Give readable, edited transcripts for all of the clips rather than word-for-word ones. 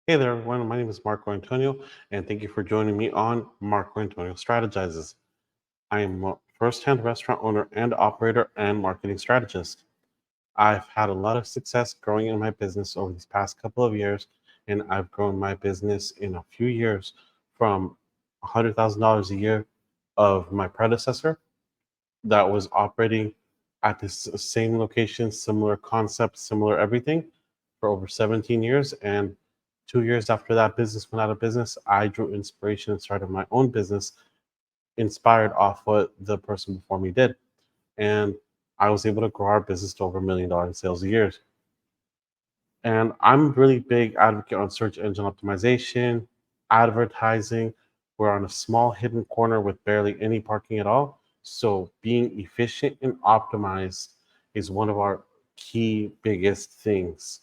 Hey there, everyone. My name is Marco Antonio, and thank you for joining me on Marco Antonio Strategizes. I am a first-hand restaurant owner and operator and marketing strategist. I've had a lot of success growing in my business over these past couple of years, and I've grown my business in a few years from $100,000 a year of my predecessor that was operating at this same location, similar concept, similar everything for over 17 years. And 2 years after that business went out of business, I drew inspiration and started my own business inspired off what the person before me did. And I was able to grow our business to over $1 million in sales a year. And I'm really big advocate on search engine optimization, advertising. We're on a small hidden corner with barely any parking at all. So being efficient and optimized is one of our key biggest things.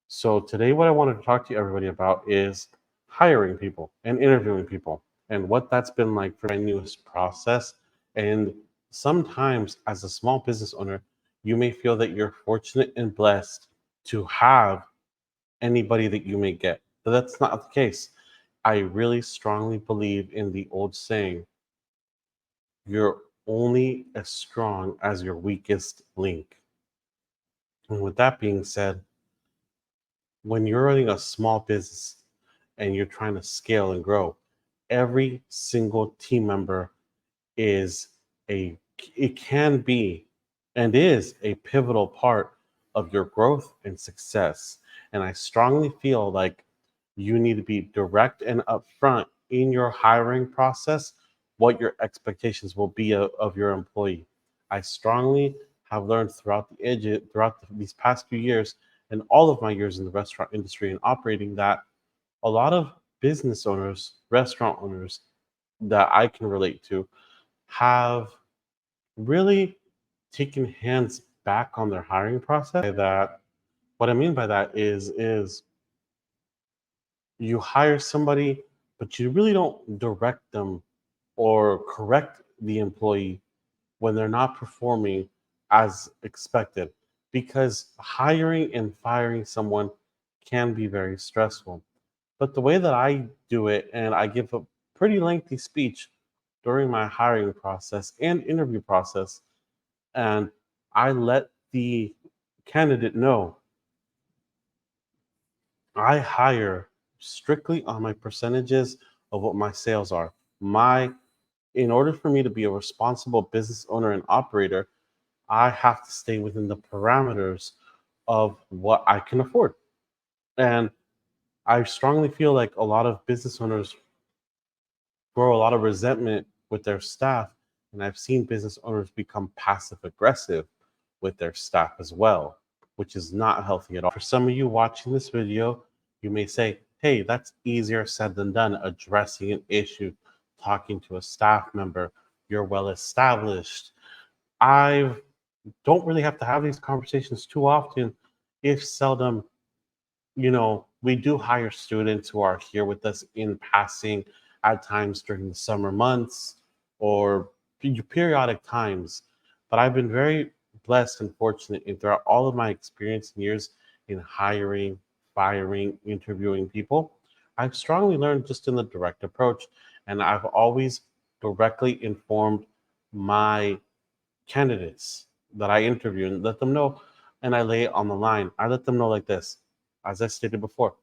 So today what I wanted to talk to everybody about is hiring people and interviewing people and what that's been like for my newest process. And sometimes as a small business owner, you may feel that you're fortunate and blessed to have anybody that you may get. But that's not the case. I really strongly believe in the old saying, you're only as strong as your weakest link. And with that being said, when you're running a small business and you're trying to scale and grow, every single team member is a it can be and is a pivotal part of your growth and success. And I strongly feel like you need to be direct and upfront in your hiring process what your expectations will be of your employee. I strongly have learned these past few years and all of my years in the restaurant industry and operating that a lot of business owners, restaurant owners that I can relate to have really taken hands back on their hiring process. That what I mean by that is you hire somebody, but you really don't direct them or correct the employee when they're not performing as expected. Because hiring and firing someone can be very stressful. But the way that I do it, and I give a pretty lengthy speech during my hiring process and interview process, and I let the candidate know I hire strictly on my percentages of what my sales are. My In order for me to be a responsible business owner and operator, I have to stay within the parameters of what I can afford. And I strongly feel like a lot of business owners grow a lot of resentment with their staff. And I've seen business owners become passive aggressive with their staff as well, which is not healthy at all. For some of you watching this video, you may say, hey, that's easier said than done, addressing an issue, talking to a staff member, you're well established. I don't really have to have these conversations too often, if seldom. We do hire students who are here with us in passing at times during the summer months or periodic times. But I've been very blessed and fortunate in throughout all of my experience and years in hiring, firing, interviewing people. I've strongly learned just in the direct approach, and I've always directly informed my candidates that I interview and let them know, and I lay it on the line. I let them know like this, as I stated before,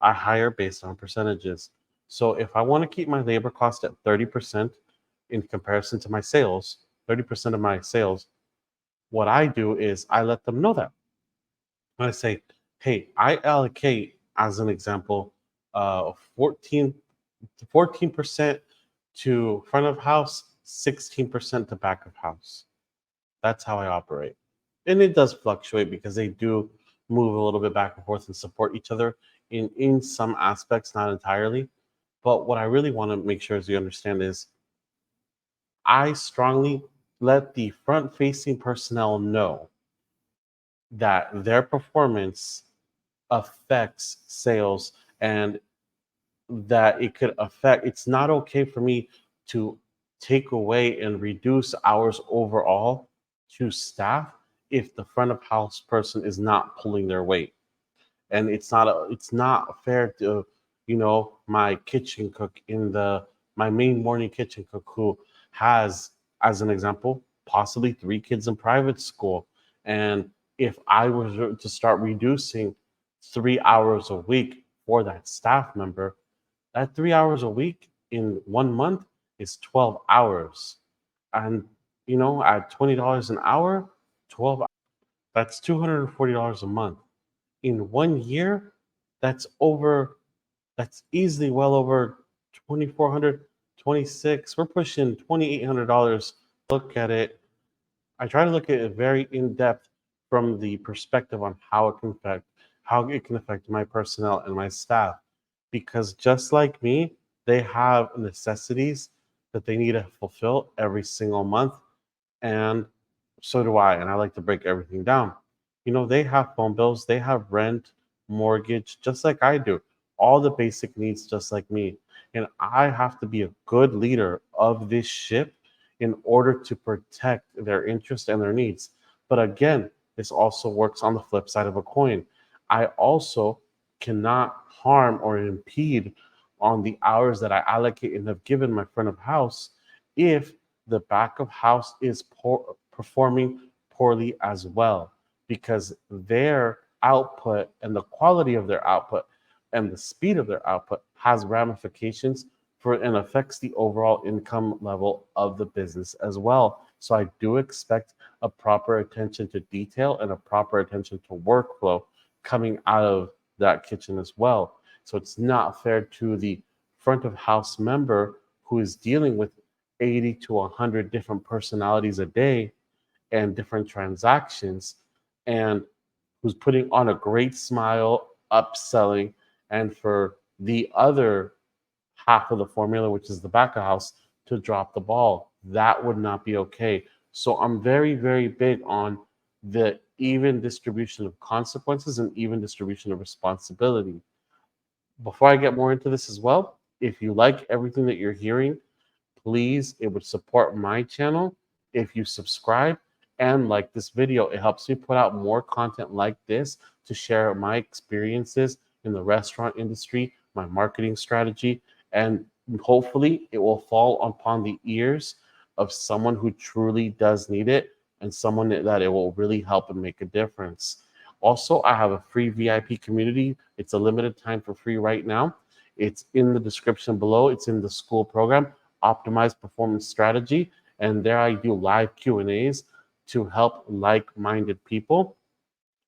I hire based on percentages. So if I want to keep my labor cost at 30% in comparison to my sales, 30% of my sales, what I do is I let them know that. I say, hey, I allocate, as an example, 14, 14% to front of house, 16% to back of house. That's how I operate. And it does fluctuate because they do move a little bit back and forth and support each other in some aspects, not entirely. But what I really want to make sure is you understand is I strongly let the front facing personnel know that their performance affects sales and that it could affect. It's not okay for me to take away and reduce hours overall to staff if the front of house person is not pulling their weight. and it's not fair to my kitchen cook in the my main morning kitchen cook who has, as an example, possibly 3 kids in private school. And if I were to start reducing 3 hours a week for that staff member, that 3 hours a week in 1 month is 12 hours. And, at $20 an hour, 12, that's $240 a month. In 1 year, that's over, that's easily well over 2,400, 26. We're pushing $2,800. Look at it. I try to look at it very in depth from the perspective on how it can affect my personnel and my staff, because just like me, they have necessities that they need to fulfill every single month, and so do I. And I like to break everything down. They have phone bills, they have rent, mortgage, just like I do, all the basic needs, just like me. And I have to be a good leader of this ship in order to protect their interests and their needs. But again, this also works on the flip side of a coin. I also cannot harm or impede on the hours that I allocate and have given my front of house if the back of house is performing poorly as well, because their output and the quality of their output and the speed of their output has ramifications for and affects the overall income level of the business as well. So I do expect a proper attention to detail and a proper attention to workflow coming out of that kitchen as well. So it's not fair to the front of house member who is dealing with 80 to 100 different personalities a day and different transactions, and who's putting on a great smile, upselling, and for the other half of the formula, which is the back of house, to drop the ball. That would not be okay. So I'm very, very big on the even distribution of consequences and even distribution of responsibility. Before I get more into this as well, if you like everything that you're hearing, please, it would support my channel if you subscribe and like this video. It helps me put out more content like this to share my experiences in the restaurant industry, my marketing strategy, and hopefully it will fall upon the ears of someone who truly does need it and someone that it will really help and make a difference. Also, I have a free VIP community. It's a limited time for free right now. It's in the description below. It's in the school program, Optimized Performance Strategy, and there I do live Q&As to help like-minded people.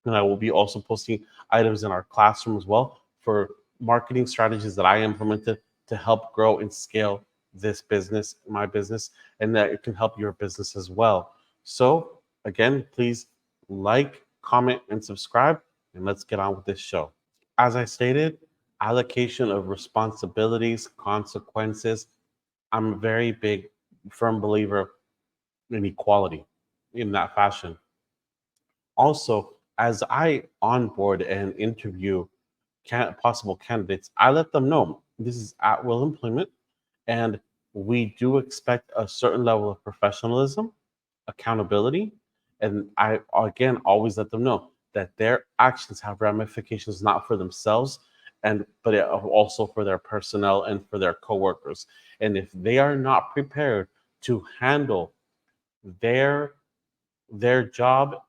And I will be also posting items in our classroom as well for marketing strategies that I implemented to help grow and scale this business, my business, and that it can help your business as well. So again, please like, comment, and subscribe, and let's get on with this show. As I stated, allocation of responsibilities, consequences. I'm a very big, firm believer in equality in that fashion. Also, as I onboard and interview possible candidates, I let them know this is at will employment, and we do expect a certain level of professionalism, accountability, and I again always let them know that their actions have ramifications not for themselves and but also for their personnel and for their coworkers. And if they are not prepared to handle their their job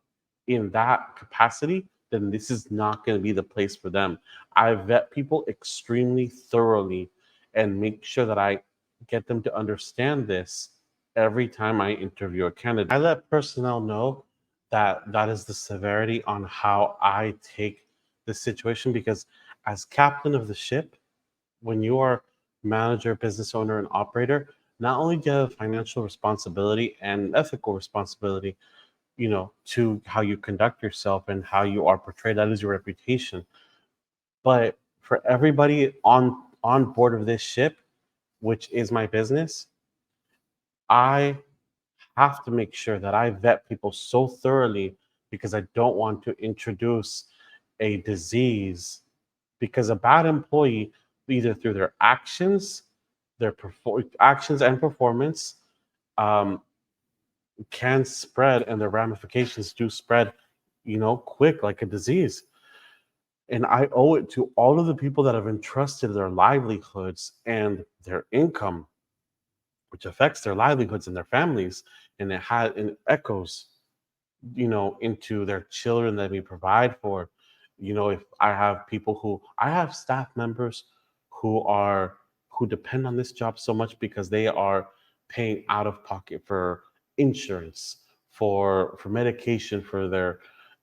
in that capacity, then this is not going to be the place for them. I vet people extremely thoroughly and make sure that I get them to understand this every time I interview a candidate. I let personnel know that that is the severity on how I take the situation, because as captain of the ship, when you are manager, business owner, and operator, not only do you have financial responsibility and ethical responsibility, to how you conduct yourself and how you are portrayed. That is your reputation. But for everybody on board of this ship, which is my business, I have to make sure that I vet people so thoroughly, because I don't want to introduce a disease, because a bad employee, either through their actions, actions and performance, um, can spread, and the ramifications do spread, quick like a disease. And I owe it to all of the people that have entrusted their livelihoods and their income, which affects their livelihoods and their families, and it echoes, into their children that we provide for. If I have people who I have staff members who depend on this job so much because they are paying out of pocket for insurance, for medication for their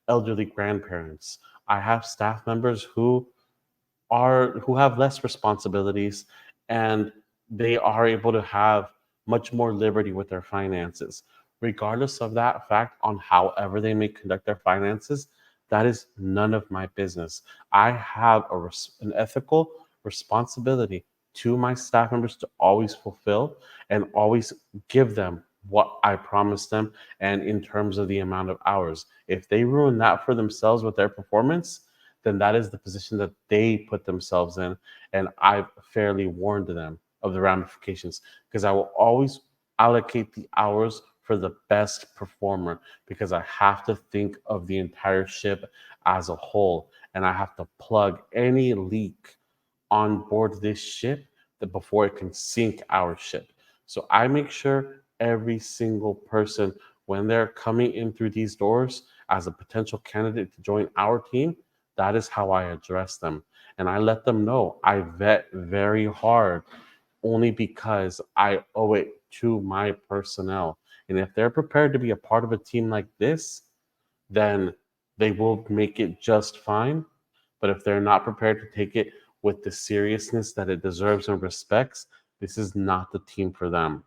elderly grandparents. I have staff members who have less responsibilities, and they are able to have much more liberty with their finances. Regardless of that fact, on however they may conduct their finances, that is none of my business. I have an ethical responsibility to my staff members to always fulfill and always give them what I promised them, and in terms of the amount of hours. If they ruin that for themselves with their performance, then that is the position that they put themselves in. And I've fairly warned them of the ramifications, because I will always allocate the hours for the best performer, because I have to think of the entire ship as a whole. And I have to plug any leak on board this ship that before it can sink our ship. So I make sure every single person, when they're coming in through these doors as a potential candidate to join our team, that is how I address them. And I let them know I vet very hard, only because I owe it to my personnel. And if they're prepared to be a part of a team like this, then they will make it just fine. But if they're not prepared to take it with the seriousness that it deserves and respects, this is not the team for them.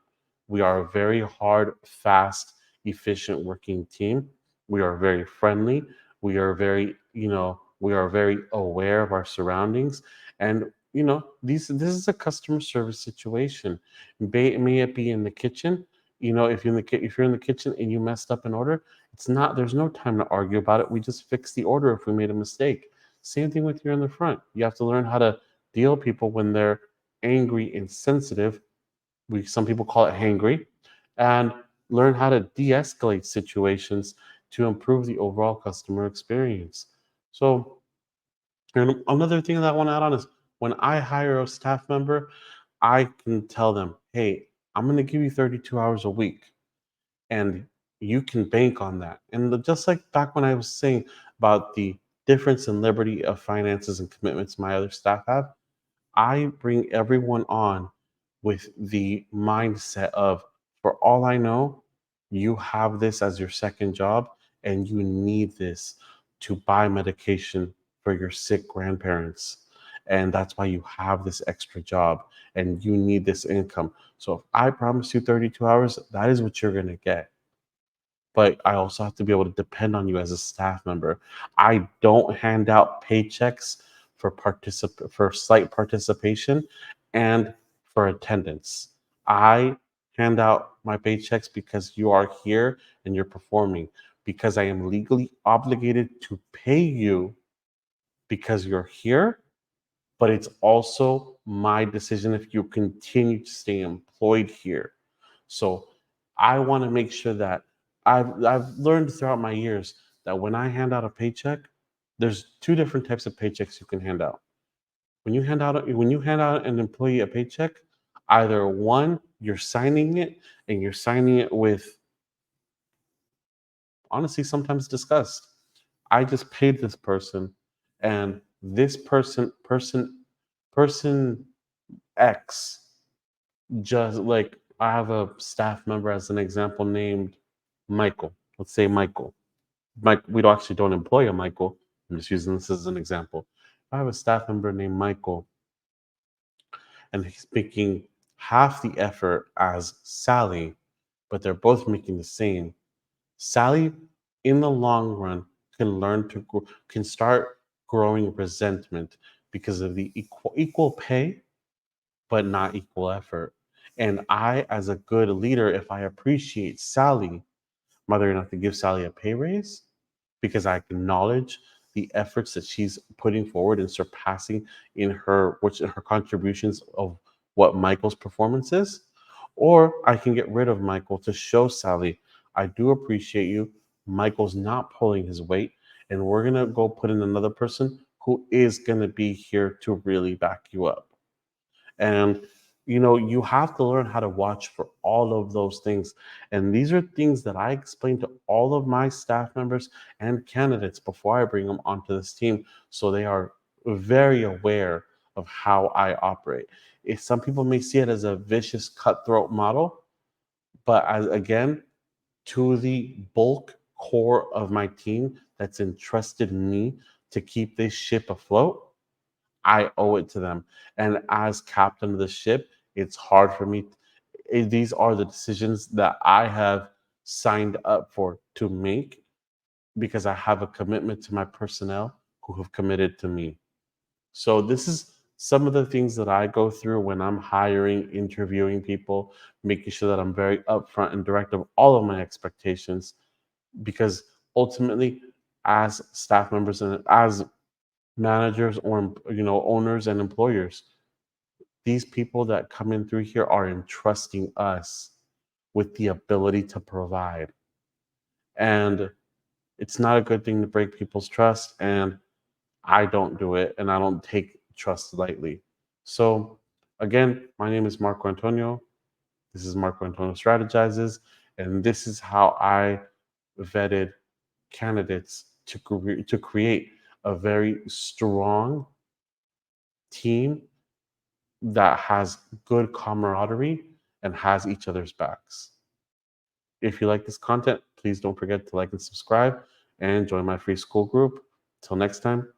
We are a very hard, fast, efficient working team. We are very friendly. We are very aware of our surroundings. And this is a customer service situation. May it be in the kitchen. If you're in the kitchen and you messed up an order, there's no time to argue about it. We just fix the order if we made a mistake. Same thing with you in the front. You have to learn how to deal with people when they're angry and sensitive. Some people call it hangry, and learn how to de-escalate situations to improve the overall customer experience. So, and another thing that I want to add on is, when I hire a staff member, I can tell them, hey, I'm going to give you 32 hours a week, and you can bank on that. And just like back when I was saying about the difference in liberty of finances and commitments my other staff have, I bring everyone on with the mindset of, for all I know, you have this as your second job, and you need this to buy medication for your sick grandparents. And that's why you have this extra job, and you need this income. So if I promise you 32 hours, that is what you're going to get. But I also have to be able to depend on you as a staff member. I don't hand out paychecks for slight participation and for attendance. I hand out my paychecks because you are here and you're performing, because I am legally obligated to pay you because you're here, but it's also my decision if you continue to stay employed here. So I want to make sure that I've learned throughout my years that when I hand out a paycheck, there's two different types of paychecks you can hand out. When you hand out an employee a paycheck, either one, you're signing it, and you're signing it with, honestly, sometimes disgust. I just paid this person, and this person X, just like, I have a staff member as an example named Michael. Let's say Michael. We actually don't employ a Michael. I'm just using this as an example. I have a staff member named Michael, and he's making half the effort as Sally, but they're both making the same. Sally, in the long run, can start growing resentment because of the equal pay, but not equal effort. And I, as a good leader, if I appreciate Sally, whether or not to give Sally a pay raise, because I acknowledge the efforts that she's putting forward and surpassing in her contributions of what Michael's performance is, or I can get rid of Michael to show Sally, I do appreciate you. Michael's not pulling his weight, and we're gonna go put in another person who is going to be here to really back you up. And you have to learn how to watch for all of those things. And these are things that I explain to all of my staff members and candidates before I bring them onto this team, so they are very aware of how I operate. If some people may see it as a vicious cutthroat model, but again, to the bulk core of my team that's entrusted me to keep this ship afloat, I owe it to them. And as captain of the ship, it's hard for me. These are the decisions that I have signed up for to make, because I have a commitment to my personnel who have committed to me. So this is some of the things that I go through when I'm hiring, interviewing people, making sure that I'm very upfront and direct of all of my expectations, because ultimately, as staff members and as managers, or owners and employers, these people that come in through here are entrusting us with the ability to provide. And it's not a good thing to break people's trust, and I don't do it, and I don't take trust lightly. So again, my name is Marco Antonio. This is Marco Antonio Strategizes, and this is how I vetted candidates to create a very strong team that has good camaraderie and has each other's backs. If you like this content, please don't forget to like and subscribe and join my free school group. Till next time,